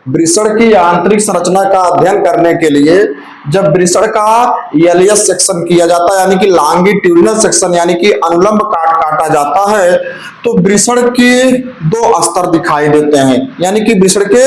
वृषण की आंतरिक संरचना का अध्ययन करने के लिए जब वृषण का एलियस सेक्शन किया जाता है, यानी कि लॉन्गिट्यूडिनल सेक्शन, यानी कि अनुलंब काट काटा जाता है, तो वृषण के दो स्तर दिखाई देते हैं। यानी कि वृषण के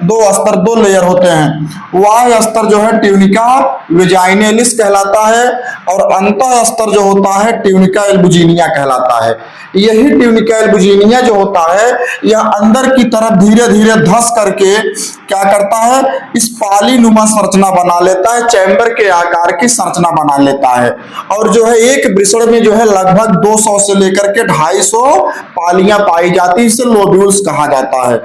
दो स्तर, दो लेयर होते हैं। वाह्य स्तर जो है ट्यूनिका वेजाइनेलिस कहलाता है और अंतः स्तर जो होता है ट्यूनिका एल्बुजिनिया कहलाता है। यही ट्यूनिका एल्बुजिनिया जो होता है यह अंदर की तरफ धीरे धीरे धंस करके क्या करता है, इस पालीनुमा संरचना बना लेता है, चैम्बर के आकार की संरचना बना लेता है। और जो है एक वृषण में जो है लगभग 200 से लेकर के 250 पालियां पाई जाती है, इसे लोब्यूल्स कहा जाता है।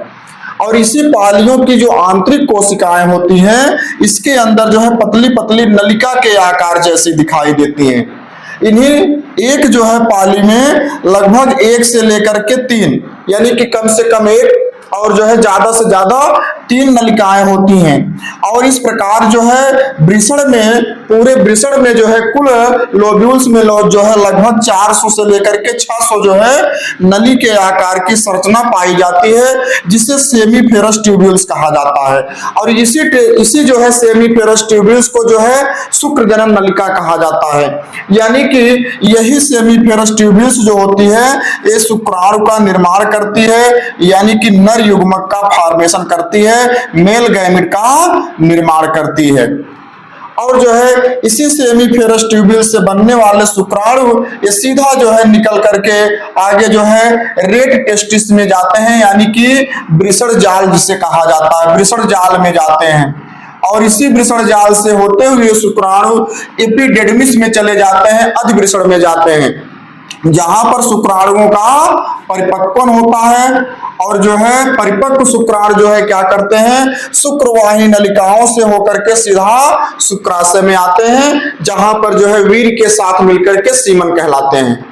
और इसी पालियों की जो आंतरिक कोशिकाएं होती हैं, इसके अंदर जो है पतली पतली नलिका के आकार जैसी दिखाई देती हैं। इन्हीं एक जो है पाली में लगभग 1 से लेकर के 3, यानी कि कम से कम 1 और जो है ज्यादा से ज्यादा 3 नलिकाएं होती हैं। और इस प्रकार जो है वृषण में, पूरे वृषण में जो है कुल लोब्यूल्स में जो है लगभग 400 से लेकर के 600 जो है नली के आकार की संरचना पाई जाती है, जिसे सेमीफेरस ट्यूब्यूल्स कहा जाता है। और इसी जो है सेमीफेरस ट्यूब्यूल्स को जो है शुक्रजनन नलिका कहा जाता है। यानी कि यही सेमीफेरस ट्यूब्यूल्स जो होती है ये शुक्राणु का निर्माण करती है, यानी कि नर युग्मक का फॉर्मेशन करती है, मेल गैमेट का निर्माण करती है। और जो है इसी सेमीफेरस ट्यूब्यूल से बनने वाले शुक्राणु ये सीधा जो है निकल करके आगे जो है रेट टेस्टिस में जाते हैं, यानी कि वृषण जाल जिसे कहा जाता है, वृषण जाल में जाते हैं। और इसी वृषण जाल से होते हुए शुक्राणु एपिडेडमिस में चले जाते हैं, अधिवृषण में जाते हैं, जहां पर शुक्राणुओं का परिपक्वन होता है। और जो है परिपक्व शुक्राणु जो है क्या करते हैं, शुक्रवाही नलिकाओं से होकर के सीधा शुक्राशय में आते हैं, जहां पर जो है वीर्य के साथ मिलकर के सीमन कहलाते हैं।